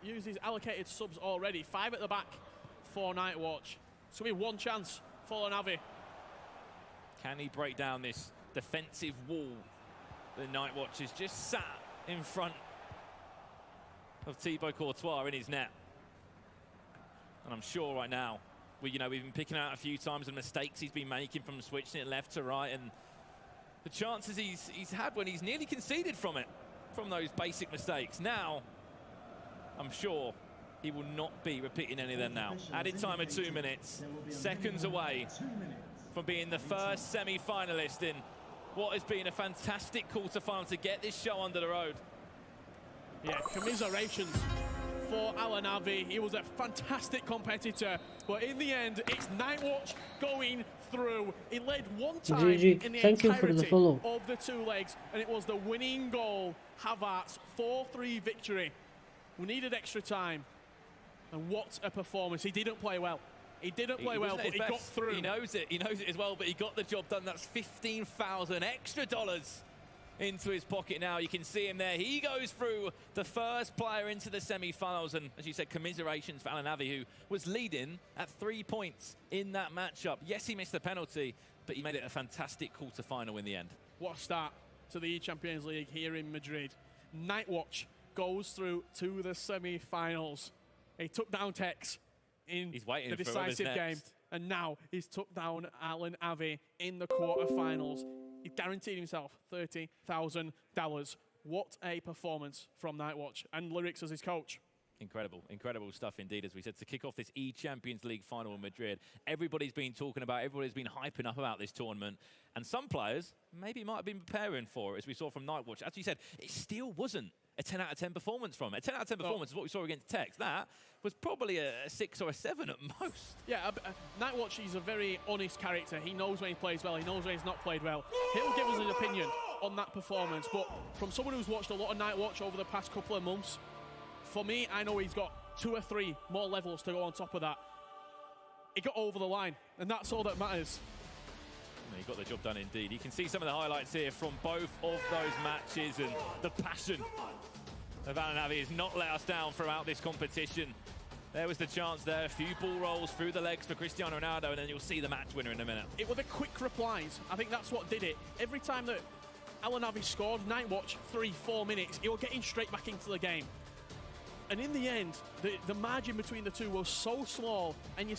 use his allocated subs already. 5 at the back for NightWatch. So we have one chance for AlanAvi. Can he break down this defensive wall that NightWatch has just sat in front of Thibaut Courtois in his net? And I'm sure right now, we've been picking out a few times the mistakes he's been making from switching it left to right, and the chances he's had when he's nearly conceded from those basic mistakes. Now, I'm sure he will not be repeating any of them now. Added time of 2 minutes, seconds away from being the first semi-finalist in what has been a fantastic quarter-final to get this show under the road. Yeah, commiserations for AlanAvi. He was a fantastic competitor, but in the end, it's NightWatch going through. He led one time GG. in the Thank you for the entirety follow. of the 2 legs, and it was the winning goal. Havertz, 4-3 victory. We needed extra time, and what a performance. He didn't play well. He didn't play well, but he got through. He knows it as well, but he got the job done. That's $15,000 extra into his pocket now. You can see him there. He goes through, the first player into the semi-finals, and as you said, commiserations for AlanAvi, who was leading at 3 points in that matchup. Yes, he missed the penalty, but he made it a fantastic quarter-final in the end. What a start to the eChampions League here in Madrid. NightWatch goes through to the semi-finals. He took down Tex in the decisive game, and now he's took down AlanAvi in the quarterfinals. He guaranteed himself $30,000. What a performance from NightWatch, and Lyrics as his coach. Incredible, incredible stuff indeed, as we said, to kick off this eChampions League final in Madrid. Everybody's been talking about, everybody's been hyping up about this tournament, and some players maybe might have been preparing for it, as we saw from NightWatch. As you said, it still wasn't a 10 out of 10 performance from it. A 10 out of 10 performance is what we saw against Tex. That was probably a 6 or a 7 at most. Yeah, NightWatch, he's a very honest character. He knows when he plays well, he knows when he's not played well. He'll give us his opinion on that performance, but from someone who's watched a lot of NightWatch over the past couple of months, for me, I know he's got 2 or 3 more levels to go on top of that. He got over the line, and that's all that matters. He got the job done indeed. You can see some of the highlights here from both of those matches, and the passion of AlanAvi has not let us down throughout this competition. There was the chance there, a few ball rolls through the legs for Cristiano Ronaldo, and then you'll see the match winner in a minute. It were the quick replies. I think that's what did it. Every time that AlanAvi scored, NightWatch, 3-4 minutes, he was getting straight back into the game. And in the end, the margin between the two was so small, and you